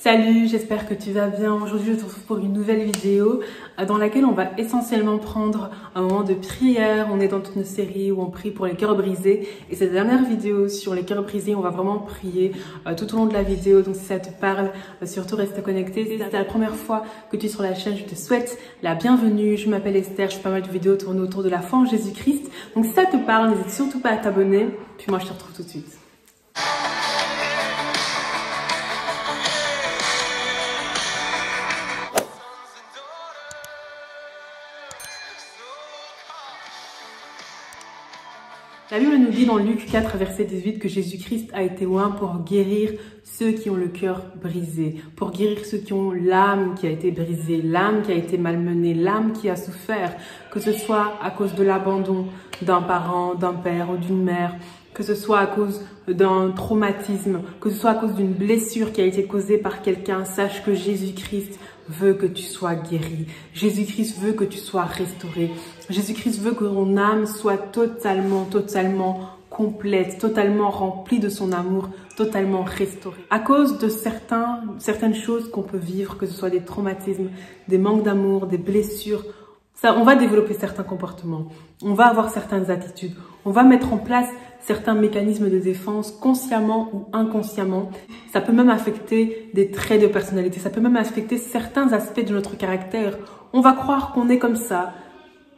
Salut, j'espère que tu vas bien. Aujourd'hui, je te retrouve pour une nouvelle vidéo dans laquelle on va essentiellement prendre un moment de prière. On est dans toute une série où on prie pour les cœurs brisés. Et cette dernière vidéo sur les cœurs brisés, on va vraiment prier tout au long de la vidéo. Donc si ça te parle, surtout reste connecté. Si c'est la première fois que tu es sur la chaîne, je te souhaite la bienvenue. Je m'appelle Esther, je fais pas mal de vidéos tournées autour de la foi en Jésus-Christ. Donc si ça te parle, n'hésite surtout pas à t'abonner. Puis moi, je te retrouve tout de suite. La Bible nous dit dans Luc 4, verset 18 que Jésus-Christ a été oint pour guérir ceux qui ont le cœur brisé, pour guérir ceux qui ont l'âme qui a été brisée, l'âme qui a été malmenée, l'âme qui a souffert, que ce soit à cause de l'abandon d'un parent, d'un père ou d'une mère, que ce soit à cause d'un traumatisme, que ce soit à cause d'une blessure qui a été causée par quelqu'un. Sache que Jésus-Christ veut que tu sois guéri. Jésus-Christ veut que tu sois restauré. Jésus-Christ veut que ton âme soit totalement complète, totalement remplie de son amour, totalement restaurée. À cause de certaines choses qu'on peut vivre, que ce soit des traumatismes, des manques d'amour, des blessures, on va développer certains comportements, on va avoir certaines attitudes, on va mettre en place certains mécanismes de défense consciemment ou inconsciemment. Ça peut même affecter des traits de personnalité, ça peut même affecter certains aspects de notre caractère. On va croire qu'on est comme ça,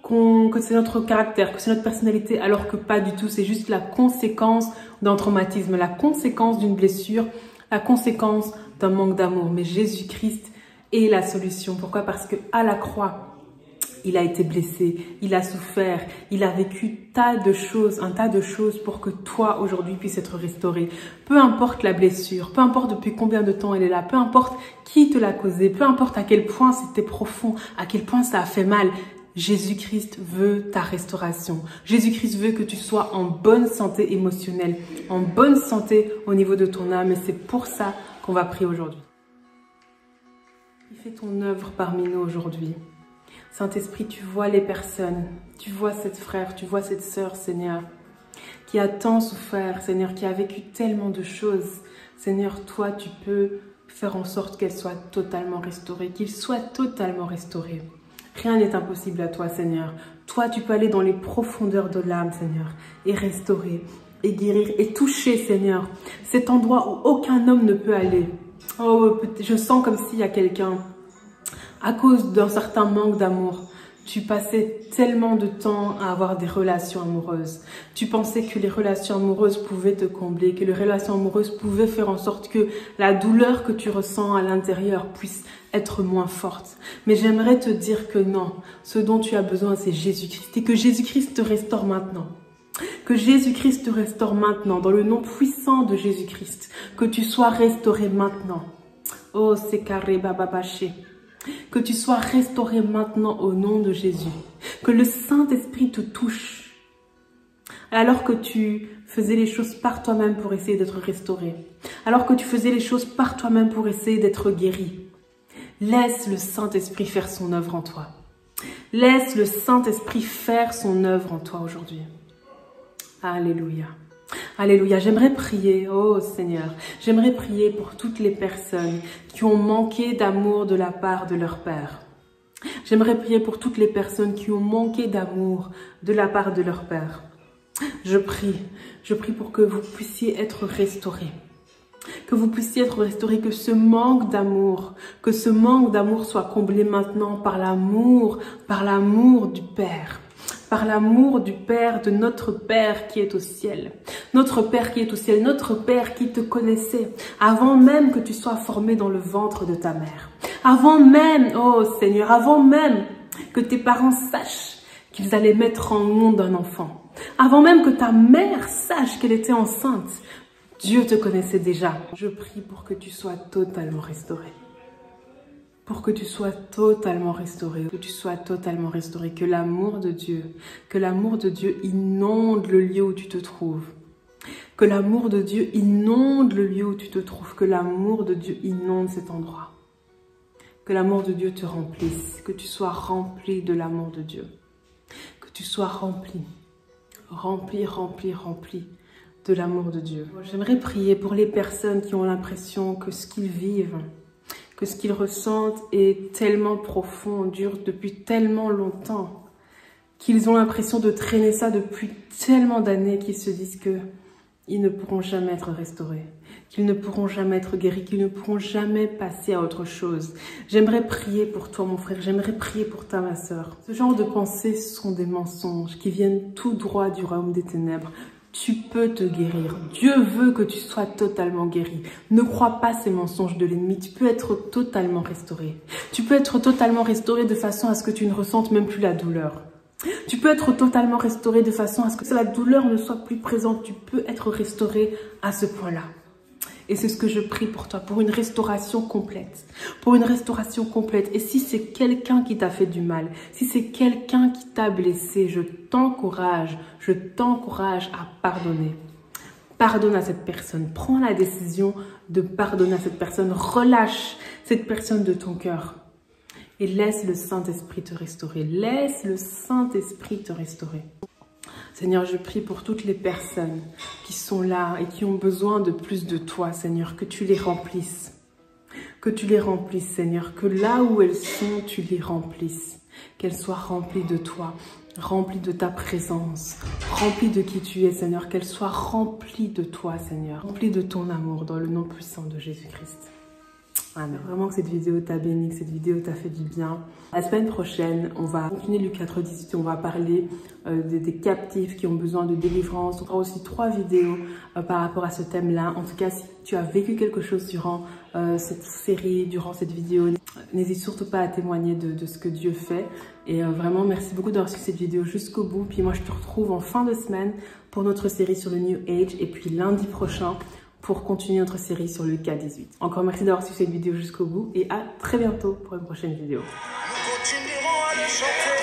que c'est notre caractère, que c'est notre personnalité, alors que pas du tout. C'est juste la conséquence d'un traumatisme, la conséquence d'une blessure, la conséquence d'un manque d'amour. Mais Jésus-Christ est la solution. Pourquoi? Parce que à la croix, il a été blessé, il a souffert, il a vécu un tas de choses pour que toi, aujourd'hui, puisses être restauré. Peu importe la blessure, peu importe depuis combien de temps elle est là, peu importe qui te l'a causé, peu importe à quel point c'était profond, à quel point ça a fait mal, Jésus-Christ veut ta restauration. Jésus-Christ veut que tu sois en bonne santé émotionnelle, en bonne santé au niveau de ton âme. Et c'est pour ça qu'on va prier aujourd'hui. Il fait ton œuvre parmi nous aujourd'hui. Saint-Esprit, tu vois les personnes, tu vois cette frère, tu vois cette sœur, Seigneur, qui a tant souffert, Seigneur, qui a vécu tellement de choses. Seigneur, toi, tu peux faire en sorte qu'elle soit totalement restaurée, qu'il soit totalement restauré. Rien n'est impossible à toi, Seigneur. Toi, tu peux aller dans les profondeurs de l'âme, Seigneur, et restaurer, et guérir, et toucher, Seigneur, cet endroit où aucun homme ne peut aller. Oh, je sens comme s'il y a quelqu'un. À cause d'un certain manque d'amour, tu passais tellement de temps à avoir des relations amoureuses. Tu pensais que les relations amoureuses pouvaient te combler, que les relations amoureuses pouvaient faire en sorte que la douleur que tu ressens à l'intérieur puisse être moins forte. Mais j'aimerais te dire que non, ce dont tu as besoin, c'est Jésus-Christ. Et que Jésus-Christ te restaure maintenant. Que Jésus-Christ te restaure maintenant, dans le nom puissant de Jésus-Christ. Que tu sois restauré maintenant. Oh, c'est carré bababaché. Que tu sois restauré maintenant au nom de Jésus. Que le Saint-Esprit te touche. Alors que tu faisais les choses par toi-même pour essayer d'être restauré. Alors que tu faisais les choses par toi-même pour essayer d'être guéri. Laisse le Saint-Esprit faire son œuvre en toi. Laisse le Saint-Esprit faire son œuvre en toi aujourd'hui. Alléluia. Alléluia, j'aimerais prier, oh Seigneur, j'aimerais prier pour toutes les personnes qui ont manqué d'amour de la part de leur Père. J'aimerais prier pour toutes les personnes qui ont manqué d'amour de la part de leur Père. Je prie pour que vous puissiez être restaurés. Que vous puissiez être restaurés, que ce manque d'amour soit comblé maintenant par l'amour du Père. Par l'amour du Père, de notre Père qui est au ciel. Notre Père qui est au ciel, notre Père qui te connaissait avant même que tu sois formé dans le ventre de ta mère. Avant même, oh Seigneur, avant même que tes parents sachent qu'ils allaient mettre en monde un enfant. Avant même que ta mère sache qu'elle était enceinte. Dieu te connaissait déjà. Je prie pour que tu sois totalement restauré. Pour que tu sois totalement restauré, que l'amour de Dieu inonde le lieu où tu te trouves. Que l'amour de Dieu inonde le lieu où tu te trouves, que l'amour de Dieu inonde cet endroit. Que l'amour de Dieu te remplisse, que tu sois rempli de l'amour de Dieu. Que tu sois rempli de l'amour de Dieu. J'aimerais prier pour les personnes qui ont l'impression que ce qu'ils vivent, que ce qu'ils ressentent est tellement profond, dure depuis tellement longtemps, qu'ils ont l'impression de traîner ça depuis tellement d'années qu'ils se disent que ils ne pourront jamais être restaurés, qu'ils ne pourront jamais être guéris, qu'ils ne pourront jamais passer à autre chose. J'aimerais prier pour toi, mon frère, j'aimerais prier pour ta, ma sœur. Ce genre de pensées sont des mensonges qui viennent tout droit du royaume des ténèbres. Tu peux te guérir. Dieu veut que tu sois totalement guéri. Ne crois pas ces mensonges de l'ennemi. Tu peux être totalement restauré. Tu peux être totalement restauré de façon à ce que tu ne ressentes même plus la douleur. Tu peux être totalement restauré de façon à ce que la douleur ne soit plus présente. Tu peux être restauré à ce point-là. Et c'est ce que je prie pour toi, pour une restauration complète. Pour une restauration complète. Et si c'est quelqu'un qui t'a fait du mal, si c'est quelqu'un qui t'a blessé, je t'encourage à pardonner. Pardonne à cette personne. Prends la décision de pardonner à cette personne. Relâche cette personne de ton cœur. Et laisse le Saint-Esprit te restaurer. Laisse le Saint-Esprit te restaurer. Seigneur, je prie pour toutes les personnes qui sont là et qui ont besoin de plus de toi, Seigneur, que tu les remplisses. Que tu les remplisses, Seigneur, que là où elles sont, tu les remplisses. Qu'elles soient remplies de toi, remplies de ta présence, remplies de qui tu es, Seigneur. Qu'elles soient remplies de toi, Seigneur, remplies de ton amour, dans le nom puissant de Jésus-Christ. Amen. Vraiment que cette vidéo t'a béni, que cette vidéo t'a fait du bien. La semaine prochaine, on va continuer Luc 4:18, on va parler des captifs qui ont besoin de délivrance. On fera aussi 3 vidéos par rapport à ce thème-là. En tout cas, si tu as vécu quelque chose durant cette série, durant cette vidéo, n'hésite surtout pas à témoigner de ce que Dieu fait. Et vraiment, merci beaucoup d'avoir suivi cette vidéo jusqu'au bout. Puis moi, je te retrouve en fin de semaine pour notre série sur le New Age. Et puis lundi prochain, pour continuer notre série sur le K18. Encore merci d'avoir suivi cette vidéo jusqu'au bout et à très bientôt pour une prochaine vidéo. Nous continuerons à le chanter.